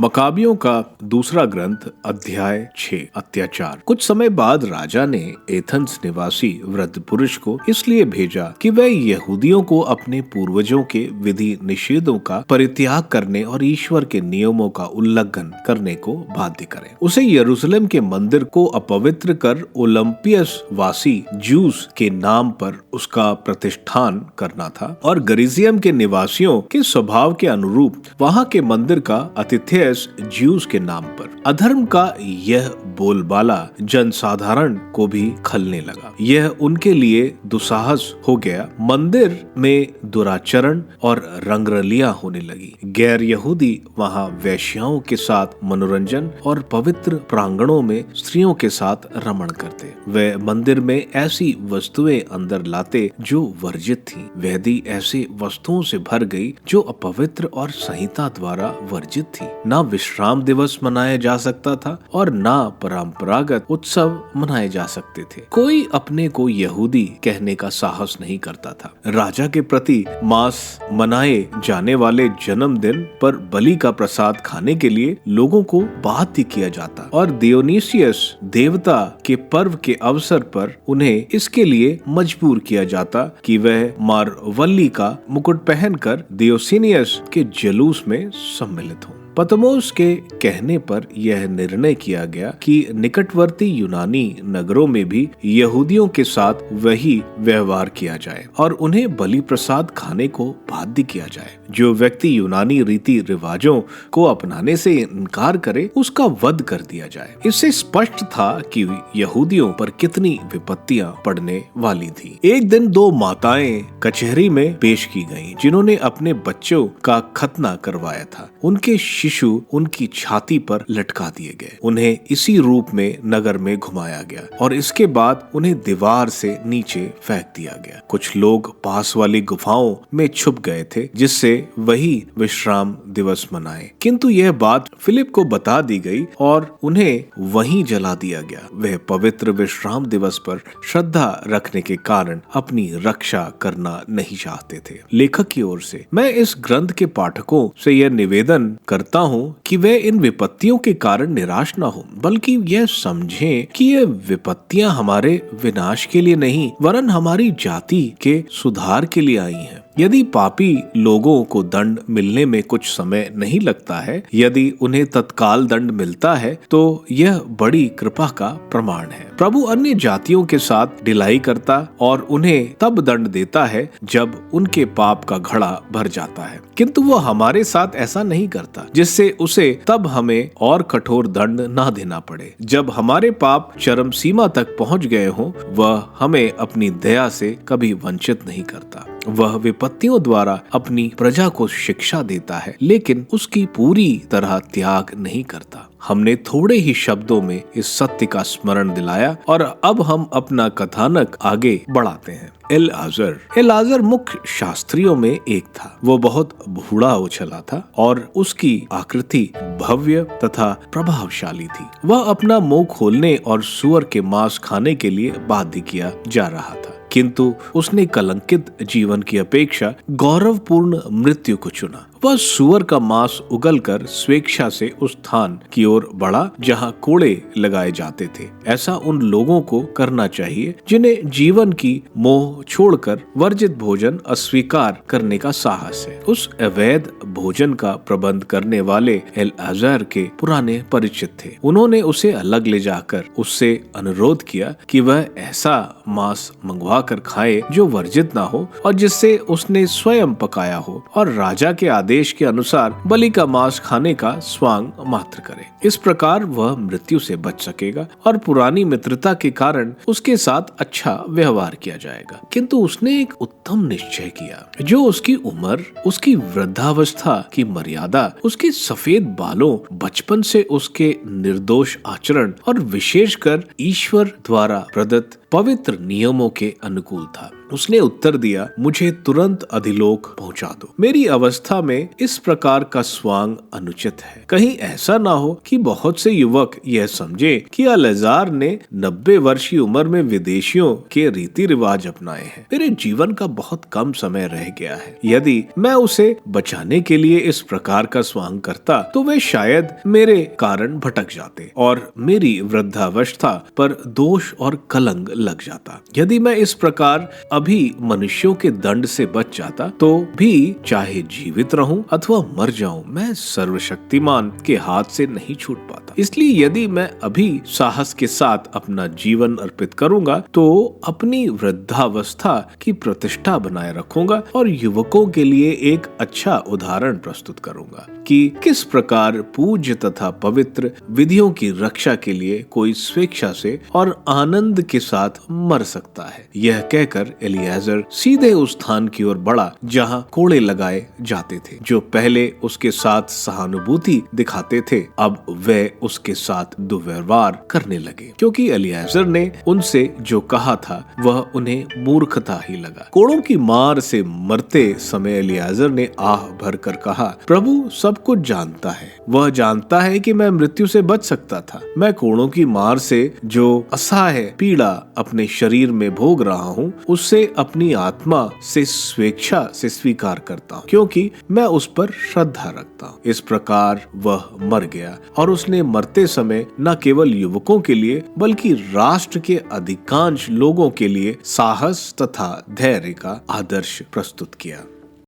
मकाबियों का दूसरा ग्रंथ अध्याय 6 अत्याचार। कुछ समय बाद राजा ने एथेंस निवासी वृद्ध पुरुष को इसलिए भेजा कि वह यहूदियों को अपने पूर्वजों के विधि निषेधों का परित्याग करने और ईश्वर के नियमों का उल्लंघन करने को बाध्य करे। उसे यरूशलेम के मंदिर को अपवित्र कर ओलंपियस वासी ज्यूस के नाम पर उसका प्रतिष्ठान करना था और गरिजियम के निवासियों के स्वभाव के अनुरूप वहाँ के मंदिर का आतिथ्य ज्यूस के नाम पर। अधर्म का यह बोलबाला जनसाधारण को भी खलने लगा। यह उनके लिए दुस्साहस हो गया। मंदिर में दुराचरण और रंगरलियां होने लगी। गैर यहूदी वहां वेश्याओं के साथ मनोरंजन और पवित्र प्रांगणों में स्त्रियों के साथ रमण करते। वे मंदिर में ऐसी वस्तुएं अंदर लाते जो वर्जित थीं। वेदी ऐसे वस्तुओं से भर गई जो अपवित्र और संहिता द्वारा वर्जित थी। ना विश्राम दिवस मनाया जा सकता था और ना परंपरागत उत्सव मनाए जा सकते थे। कोई अपने को यहूदी कहने का साहस नहीं करता था। राजा के प्रति मांस मनाए जाने वाले जन्मदिन पर बलि का प्रसाद खाने के लिए लोगों को बाध्य किया जाता और दियोनीसियस देवता के पर्व के अवसर पर उन्हें इसके लिए मजबूर किया जाता कि वह मारवल्ली का मुकुट पहनकर दियोसिनियस के जुलूस में सम्मिलित हो। पतमोस के कहने पर यह निर्णय किया गया कि निकटवर्ती यूनानी नगरों में भी यहूदियों के साथ वही व्यवहार किया जाए और उन्हें बलि प्रसाद खाने को बाध्य किया जाए। जो व्यक्ति यूनानी रीति रिवाजों को अपनाने से इनकार करे उसका वध कर दिया जाए। इससे स्पष्ट था कि यहूदियों पर कितनी विपत्तियां पड़ने वाली थी। एक दिन दो माताएं कचहरी में पेश की गईं, जिन्होंने अपने बच्चों का खतना करवाया था। उनके शिशु उनकी छाती पर लटका दिए गए। उन्हें इसी रूप में नगर में घुमाया गया और इसके बाद उन्हें दीवार से नीचे फेंक दिया गया। कुछ लोग पास वाली गुफाओं में छुप गए थे जिससे वही विश्राम दिवस मनाए, किंतु यह बात फिलिप को बता दी गई और उन्हें वहीं जला दिया गया। वह पवित्र विश्राम दिवस पर श्रद्धा रखने के कारण अपनी रक्षा करना नहीं चाहते थे। लेखक की ओर से मैं इस ग्रंथ के पाठकों से यह निवेदन करता हूँ कि वे इन विपत्तियों के कारण निराश न हो, बल्कि यह समझें कि ये विपत्तियां हमारे विनाश के लिए नहीं वरन हमारी जाति के सुधार के लिए आई हैं। यदि पापी लोगों को दंड मिलने में कुछ समय नहीं लगता है, यदि उन्हें तत्काल दंड मिलता है, तो यह बड़ी कृपा का प्रमाण है। प्रभु अन्य जातियों के साथ ढिलाई करता और उन्हें तब दंड देता है जब उनके पाप का घड़ा भर जाता है, किंतु वह हमारे साथ ऐसा नहीं करता जिससे उसे तब हमें और कठोर दंड न देना पड़े। जब हमारे पाप चरम सीमा तक पहुंच गए हों, वह हमें अपनी दया से कभी वंचित नहीं करता। वह विपत्तियों द्वारा अपनी प्रजा को शिक्षा देता है, लेकिन उसकी पूरी तरह त्याग नहीं करता। हमने थोड़े ही शब्दों में इस सत्य का स्मरण दिलाया और अब हम अपना कथानक आगे बढ़ाते हैं। एलाजर मुख्य शास्त्रियों में एक था। वो बहुत बूढ़ा उछला था और उसकी आकृति भव्य तथा प्रभावशाली थी। वह अपना मुंह खोलने और सूअर के मांस खाने के लिए बाध्य किया जा रहा था, किंतु उसने कलंकित जीवन की अपेक्षा गौरवपूर्ण मृत्यु को चुना। वह सूअर का मांस उगलकर स्वेच्छा से उस स्थान की ओर बढ़ा जहां कोड़े लगाए जाते थे। ऐसा उन लोगों को करना चाहिए जिन्हें जीवन की मोह छोड़कर वर्जित भोजन अस्वीकार करने का साहस है। उस अवैध भोजन का प्रबंध करने वाले एलाजर के पुराने परिचित थे। उन्होंने उसे अलग ले जाकर उससे अनुरोध किया कि वह ऐसा मांस मंगवा कर खाए जो वर्जित ना हो और जिससे उसने स्वयं पकाया हो, और राजा के आदेश के अनुसार बलि का मांस खाने का स्वांग मात्र करे। इस प्रकार वह मृत्यु से बच सकेगा और पुरानी मित्रता के कारण उसके साथ अच्छा व्यवहार किया जाएगा। किंतु उसने एक उत्तम निश्चय किया जो उसकी उम्र, उसकी वृद्धावस्था की मर्यादा, उसके सफेद बालों, बचपन से उसके निर्दोष आचरण और विशेषकर ईश्वर द्वारा प्रदत्त पवित्र नियमों के अनुकूल था। उसने उत्तर दिया, मुझे तुरंत अधिलोक पहुंचा दो। मेरी अवस्था में इस प्रकार का स्वांग अनुचित है। कहीं ऐसा ना हो कि बहुत से युवक यह समझे कि अलेजार ने 90 वर्ष की उम्र में विदेशियों के रीति रिवाज अपनाए हैं। मेरे जीवन का बहुत कम समय रह गया है। यदि मैं उसे बचाने के लिए इस प्रकार का स्वांग करता तो वे शायद मेरे कारण भटक जाते और मेरी वृद्धावस्था पर दोष और कलंक लग जाता। यदि मैं इस प्रकार अभी मनुष्यों के दंड से बच जाता तो भी चाहे जीवित रहूं अथवा मर जाऊं, मैं सर्वशक्तिमान के हाथ से नहीं छूट पाता। इसलिए यदि मैं अभी साहस के साथ अपना जीवन अर्पित करूंगा तो अपनी वृद्धावस्था की प्रतिष्ठा बनाए रखूंगा और युवकों के लिए एक अच्छा उदाहरण प्रस्तुत करूंगा कि किस प्रकार पूज्य तथा पवित्र विधियों की रक्षा के लिए कोई स्वेच्छा से और आनंद के साथ मर सकता है। यह कहकर एलिएज़र सीधे उस स्थान की ओर बढ़ा जहां कोड़े लगाए जाते थे। जो पहले उसके साथ सहानुभूति दिखाते थे, अब वे उसके साथ दुर्व्यवहार करने लगे, क्योंकि एलिएज़र ने उनसे जो कहा था वह उन्हें मूर्खता ही लगा। कोड़ों की मार से मरते समय एलिएज़र ने आह भर कर कहा, प्रभु सब कुछ जानता है। वह जानता है कि मैं मृत्यु से बच सकता था। मैं कोड़ों की मार से जो असह्य पीड़ा अपने शरीर में भोग रहा हूँ, उससे अपनी आत्मा से स्वेच्छा से स्वीकार करता हूँ, क्योंकि मैं उस पर श्रद्धा रखता हूँ। इस प्रकार वह मर गया और उसने मरते समय न केवल युवकों के लिए बल्कि राष्ट्र के अधिकांश लोगों के लिए साहस तथा धैर्य का आदर्श प्रस्तुत किया।